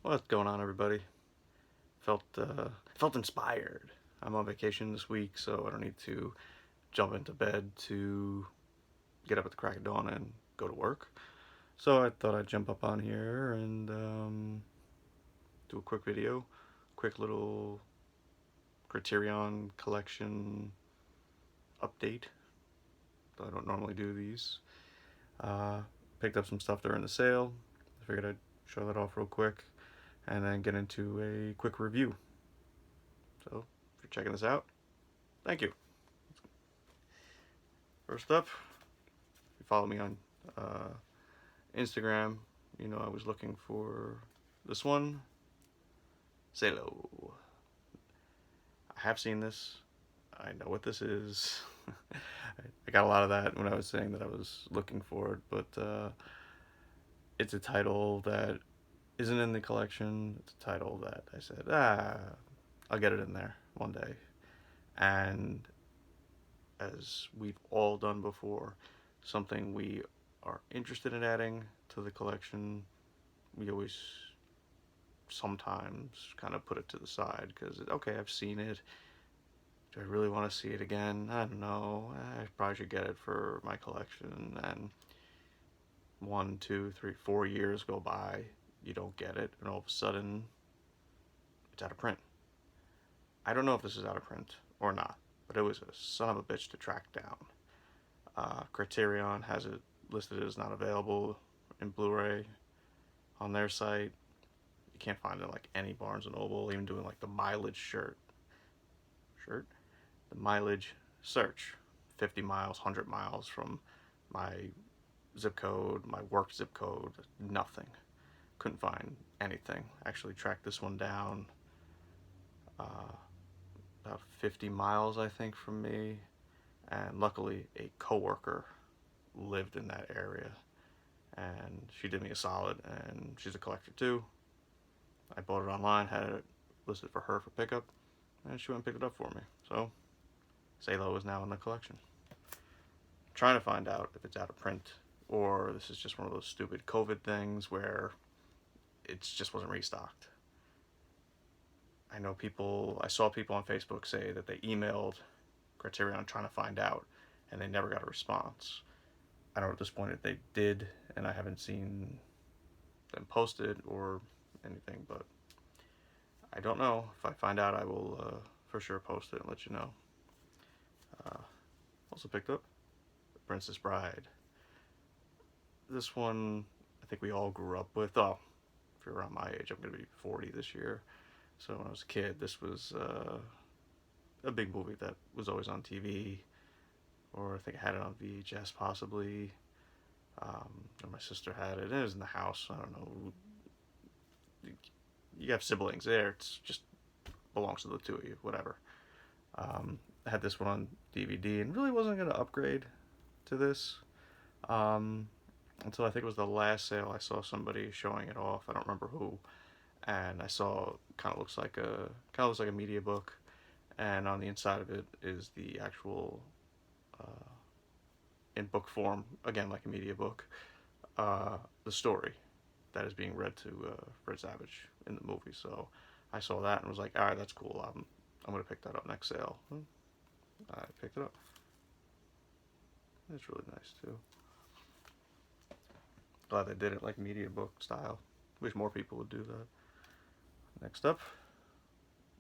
What's going on, everybody? Felt inspired. I'm on vacation this week, so I don't need to jump into bed to get up at the crack of dawn and go to work. So I thought I'd jump up on here and do a quick video, quick little Criterion collection update. I don't normally do these. Uh, Picked up some stuff during the sale. I figured I'd show that off real quick and then get into a quick review. So if you're checking this out, thank you. First up, if you follow me on Instagram, you know I was looking for this one, Salo. I have seen this. I know what this is. I got a lot of that when I was saying that I was looking for it, but it's a title that isn't in the collection. It's a title that I said, I'll get it in there one day. And as we've all done before, something we are interested in adding to the collection, we always sometimes kind of put it to the side because, okay, I've seen it. Do I really want to see it again? I don't know. I probably should get it for my collection. And 1, 2, 3, 4 years go by, you don't get it, and all of a sudden, it's out of print. I don't know if this is out of print or not, but it was a son of a bitch to track down. Criterion has it listed as not available in Blu-ray on their site. You can't find it in like any Barnes and Noble, even doing like the mileage the mileage search, 50 miles, 100 miles from my zip code, my work zip code, nothing. Couldn't find anything. Actually tracked this one down about 50 miles, I think, from me, and luckily a coworker lived in that area, and she did me a solid, and she's a collector too. I bought it online, had it listed for her for pickup, and she went and picked it up for me. So Salo is now in the collection. Trying to find out if it's out of print or this is just one of those stupid COVID things where it just wasn't restocked. I saw people on Facebook say that they emailed Criterion trying to find out and they never got a response. I don't know at this point if they did, and I haven't seen them posted or anything, but I don't know. If I find out, I will for sure post it and let you know. Also picked up The Princess Bride. This one, I think we all grew up with. Oh, if you're around my age, I'm going to be 40 this year. So when I was a kid, this was a big movie that was always on TV, or I think I had it on VHS possibly. Or my sister had it. It was in the house. I don't know. You have siblings there. It's just belongs to the two of you. Whatever. I had this one on DVD and really wasn't going to upgrade to this until I think it was the last sale. I saw somebody showing it off. I don't remember who. And I saw looks like a media book, and on the inside of it is the actual in book form, again like a media book, the story that is being read to Fred Savage in the movie. So I saw that and was like, all right, that's cool. I'm gonna pick that up next sale. I picked it up. It's really nice too. Glad they did it like media book style. Wish more people would do that. Next up,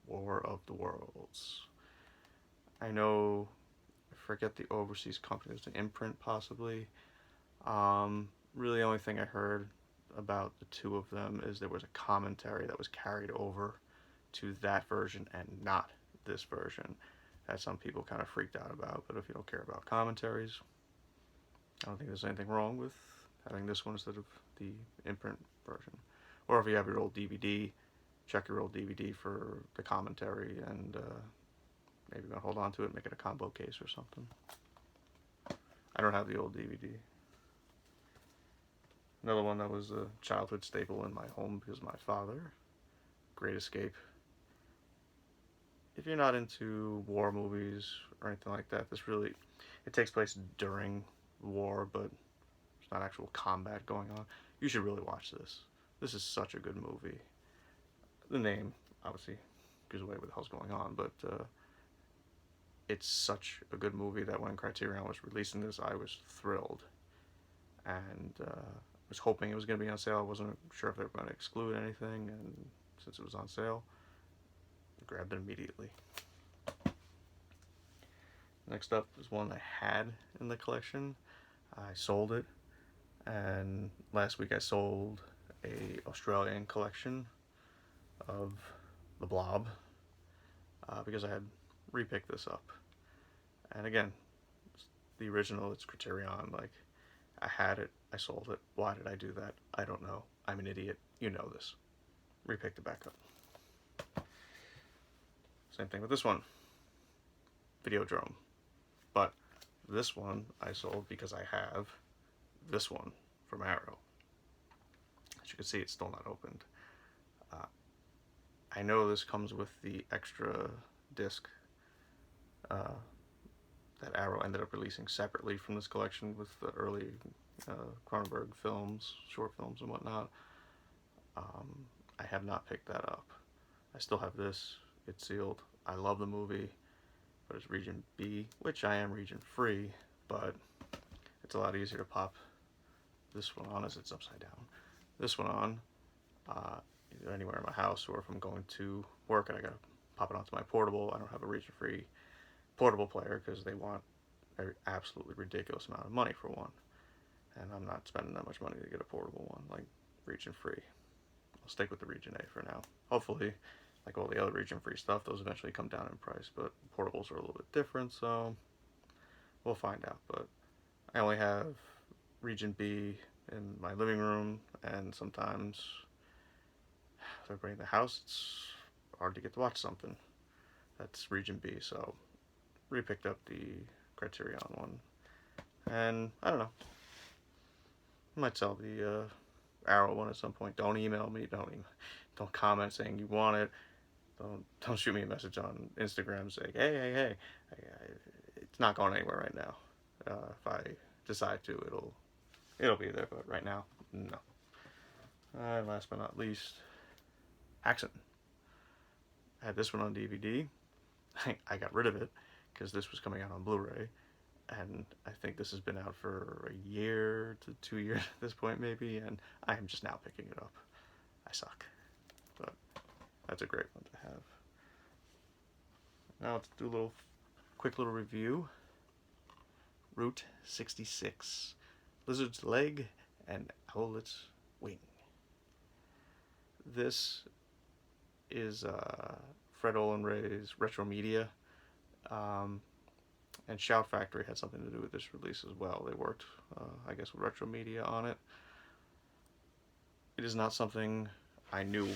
War of the Worlds. I know, I forget the overseas company. It was an imprint possibly. Really the only thing I heard about the two of them is there was a commentary that was carried over to that version and not this version, that some people kind of freaked out about. But if you don't care about commentaries, I don't think there's anything wrong with having this one instead of the imprint version. Or if you have your old DVD, check your old DVD for the commentary and maybe gonna hold on to it, make it a combo case or something. I don't have the old DVD. Another one that was a childhood staple in my home because my father, Great Escape. If you're not into war movies or anything like that, it takes place during war, but there's not actual combat going on. You should really watch this. This is such a good movie. the name obviously gives away what the hell's going on, but it's such a good movie that when Criterion was releasing this, I was thrilled, and was hoping it was going to be on sale. I wasn't sure if they were going to exclude anything, and since it was on sale, I grabbed it immediately. Next up is one I had in the collection. I sold it, and last week I sold a Australian collection of the Blob because I had repicked this up. And again, the original, it's Criterion. Like, I had it, I sold it. Why did I do that? I don't know. I'm an idiot. You know this. Repicked it back up. Same thing with this one. Videodrome. But this one I sold because I have this one from Arrow. As you can see, it's still not opened. I know this comes with the extra disc that Arrow ended up releasing separately from this collection with the early Cronenberg films, short films and whatnot. I have not picked that up. I still have this. It's sealed. I love the movie, but it's region B, which I am region free, but it's a lot easier to pop this one on as it's upside down. This one on either anywhere in my house, or if I'm going to work and I gotta pop it onto my portable. I don't have a region free portable player because they want an absolutely ridiculous amount of money for one, and I'm not spending that much money to get a portable one like region free. I'll stick with the region A for now. Hopefully, like all the other region free stuff, those eventually come down in price, but portables are a little bit different, so we'll find out. But I only have region B in my living room, and sometimes with everybody in the house, it's hard to get to watch something that's region B, so repicked up the Criterion one, and I don't know, I might sell the Arrow one at some point. Don't email me, don't comment saying you want it, don't shoot me a message on Instagram saying hey, it's not going anywhere right now. If I decide to, it'll be there, but right now, no. And last but not least, Accent. I had this one on DVD. I got rid of it because this was coming out on Blu-ray, and I think this has been out for a year to 2 years at this point maybe, and I am just now picking it up. I suck, but that's a great one to have. Now let's do a quick little review. Route 66, Lizard's Leg and Owlet's Wing. This is Fred Olen Ray's RetroMedia, and Shout Factory had something to do with this release as well. They worked, I guess, with RetroMedia on it. It is not something I knew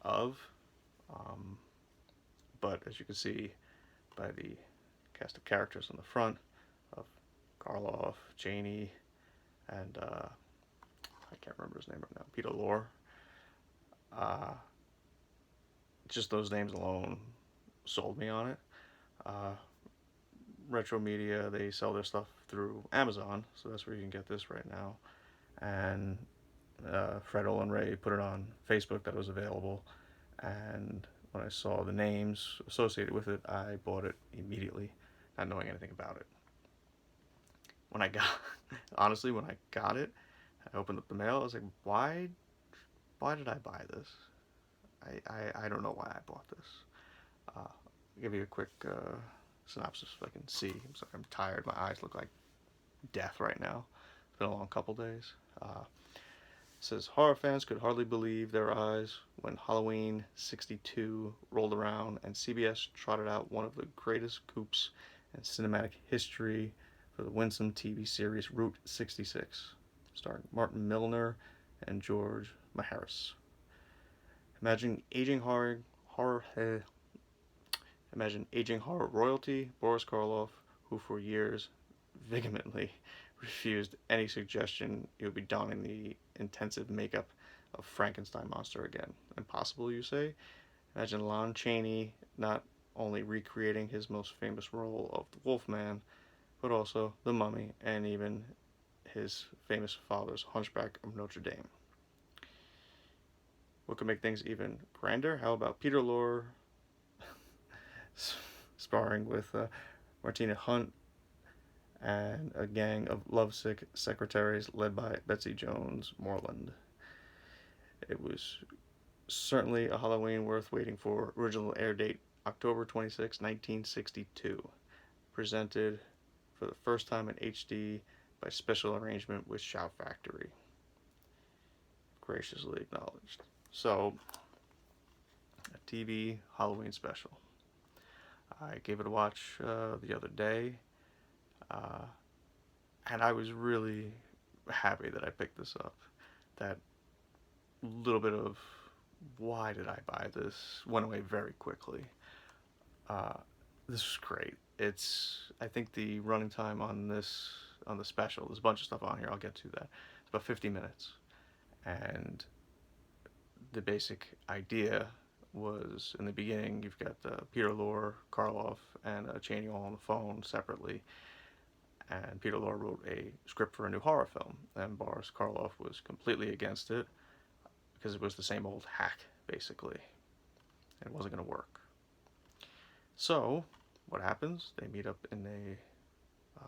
of, but as you can see by the cast of characters on the front of Karloff, Cheney, and I can't remember his name right now, Peter Lorre. Just those names alone sold me on it. RetroMedia, they sell their stuff through Amazon, so that's where you can get this right now. And Fred Olen Ray put it on Facebook that it was available, and when I saw the names associated with it, I bought it immediately, not knowing anything about it. When I got, honestly, when I got it, I opened up the mail, I was like, why did I buy this? I don't know why I bought this. I'll give you a quick synopsis if I can see. I'm sorry, I'm tired. My eyes look like death right now. It's been a long couple days. It says, horror fans could hardly believe their eyes when Halloween 62 rolled around and CBS trotted out one of the greatest coups in cinematic history for the winsome TV series Route 66, starring Martin Milner and George Maharis. Imagine aging horror royalty Boris Karloff, who for years vehemently refused any suggestion he would be donning the intensive makeup of Frankenstein monster again. Impossible, you say? Imagine Lon Chaney not only recreating his most famous role of the Wolfman, but also the Mummy and even his famous father's Hunchback of Notre Dame. What could make things even grander? How about Peter Lorre sparring with Martina Hunt and a gang of lovesick secretaries led by Betsy Jones Moreland? It was certainly a Halloween worth waiting for. Original air date October 26, 1962. Presented for the first time in HD by special arrangement with Shout Factory. Graciously acknowledged. So, a TV Halloween special. I gave it a watch the other day, uh, and I was really happy that I picked this up. That little bit of why did I buy this went away very quickly. Uh, this was great. I think the running time on the special, there's a bunch of stuff on here. I'll get to that. It's about 50 minutes, and the basic idea was in the beginning you've got Peter Lorre, Karloff, and Chaney all on the phone separately, and Peter Lorre wrote a script for a new horror film, and Boris Karloff was completely against it because it was the same old hack basically, and it wasn't going to work. So what happens? They meet up in a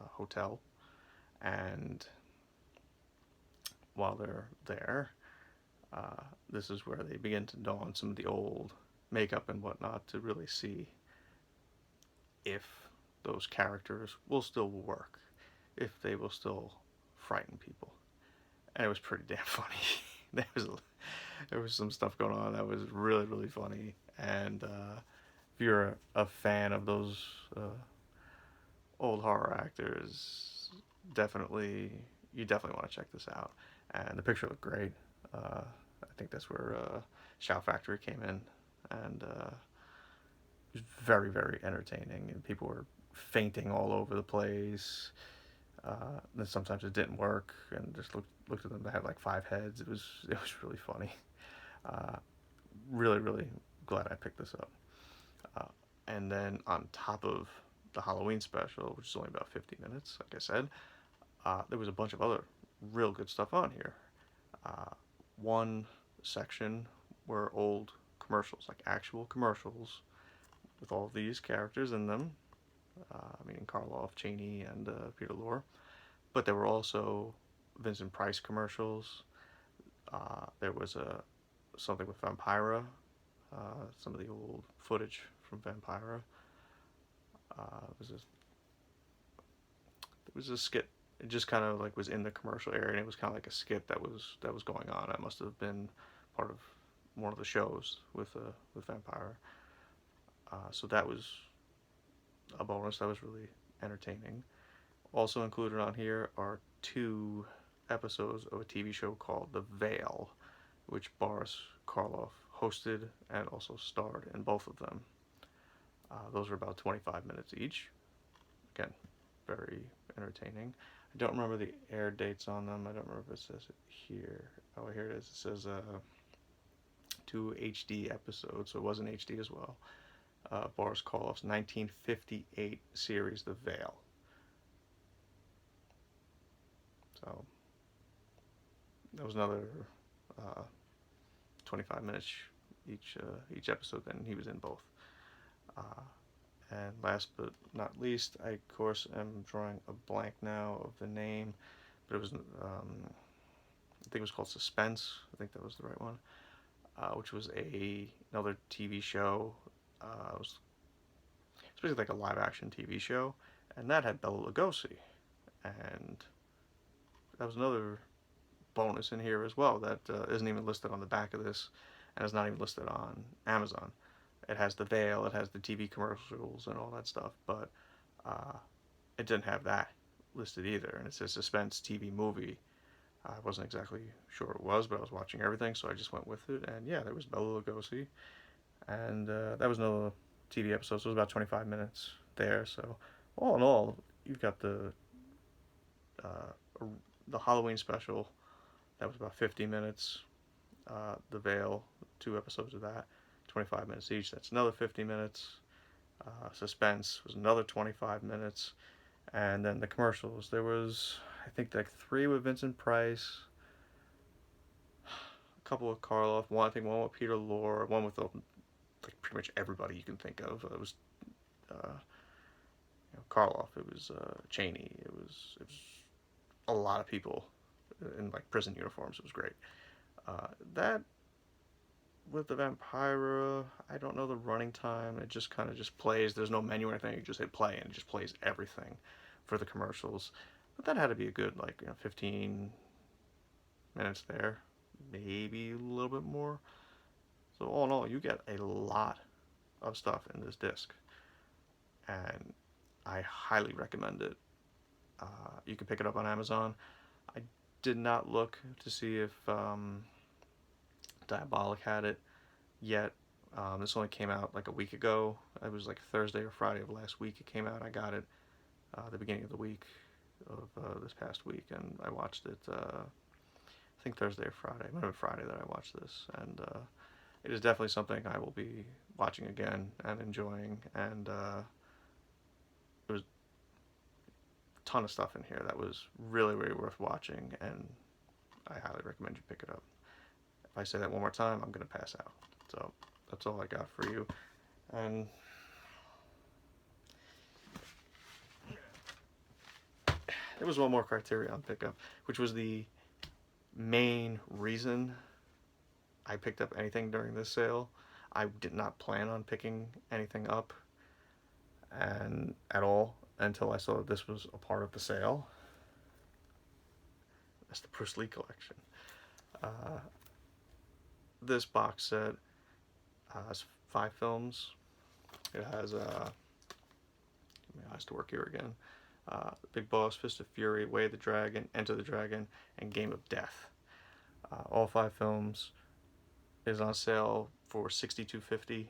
hotel, and while they're there, this is where they begin to don some of the old makeup and whatnot to really see if those characters will still work, if they will still frighten people. And it was pretty damn funny. there was some stuff going on that was really, really funny. And if you're a fan of those old horror actors, you definitely want to check this out. And the picture looked great. I think that's where Shout Factory came in, and it was very, very entertaining. And people were fainting all over the place. Then sometimes it didn't work, and just looked at them. They had like 5 heads. It was really funny. Really, really glad I picked this up. And then on top of the Halloween special, which is only about 50 minutes, like I said, there was a bunch of other real good stuff on here. One section were old commercials, like actual commercials with all of these characters in them, meaning Karloff, Chaney, and Peter Lorre. But there were also Vincent Price commercials. There was something with Vampira, some of the old footage from Vampira. There was a skit. It just kind of like was in the commercial area, and it was kind of like a skit that was going on. That must have been part of one of the shows with Vampire. So that was a bonus. That was really entertaining. Also included on here are 2 episodes of a TV show called The Veil, which Boris Karloff hosted and also starred in both of them. Those were about 25 minutes each. Again, very entertaining. I don't remember the air dates on them. I don't remember if it says it here. Oh, here it is. It says 2 HD episodes, so it was in HD as well. Boris Karloff's 1958 series, The Veil. So that was another 25 minutes each episode. Then he was in both. And last but not least, I of course am drawing a blank now of the name, but it was I think it was called Suspense. I think that was the right one. Which was another TV show. It's basically like a live action TV show, and that had Bela Lugosi, and that was another bonus in here as well that isn't even listed on the back of this, and is not even listed on Amazon. It has The Veil, it has the TV commercials and all that stuff, but it didn't have that listed either, and it says Suspense TV Movie. I wasn't exactly sure it was, but I was watching everything, so I just went with it, and yeah, there was Bela Lugosi, and that was another TV episode, so it was about 25 minutes there, so all in all, you've got the Halloween special, that was about 50 minutes, The Veil, 2 episodes of that, 25 minutes each, that's another 50 minutes, Suspense was another 25 minutes, and then the commercials, there was, I think, like 3 with Vincent Price, a couple with Karloff, I think one with Peter Lorre, one with like pretty much everybody you can think of. It was Karloff, it was Cheney, it was a lot of people in like prison uniforms. It was great. That with the Vampira, I don't know the running time. It just kind of just plays. There's no menu or anything. You just hit play and it just plays everything for the commercials. But that had to be a good 15 minutes there, maybe a little bit more. So all in all, you get a lot of stuff in this disc, and I highly recommend it. You can pick it up on Amazon. I did not look to see if Diabolic had it yet. This only came out like a week ago. It was like Thursday or Friday of last week it came out. I got it the beginning of the week of this past week, and I watched it I think Thursday or Friday. It might have been Friday that I watched this, and it is definitely something I will be watching again and enjoying, and there was a ton of stuff in here that was really, really worth watching, and I highly recommend you pick it up. If I say that one more time, I'm going to pass out. So that's all I got for you. And there was one more Criterion pickup, which was the main reason I picked up anything during this sale. I did not plan on picking anything up and at all until I saw that this was a part of the sale. That's the Bruce Lee collection. This box set has 5 films. It has my eyes to work here again. Big Boss, Fist of Fury, Way of the Dragon, Enter the Dragon, and Game of Death. All 5 films is on sale for $62.50,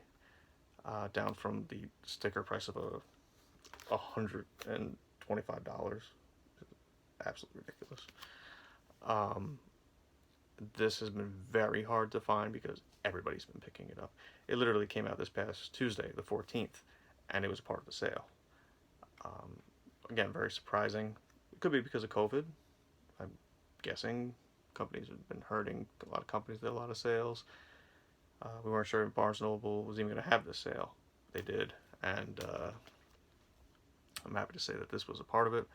down from the sticker price of $125. Absolutely ridiculous. This has been very hard to find because everybody's been picking it up. It literally came out this past Tuesday, the 14th, and it was part of the sale. Again, very surprising. It could be because of COVID. I'm guessing companies have been hurting. A lot of companies did a lot of sales. We weren't sure if Barnes & Noble was even going to have this sale. They did, and I'm happy to say that this was a part of it.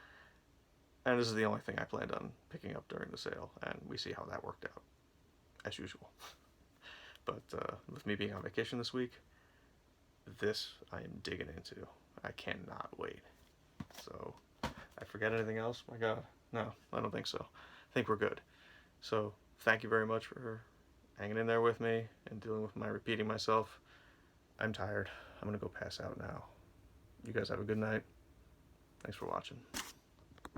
And this is the only thing I planned on picking up during the sale, and we see how that worked out, as usual. But with me being on vacation this week, this I am digging into. I cannot wait. So, I forget anything else? My God, no, I don't think so. I think we're good. So, thank you very much for hanging in there with me and dealing with my repeating myself. I'm tired. I'm going to go pass out now. You guys have a good night. Thanks for watching.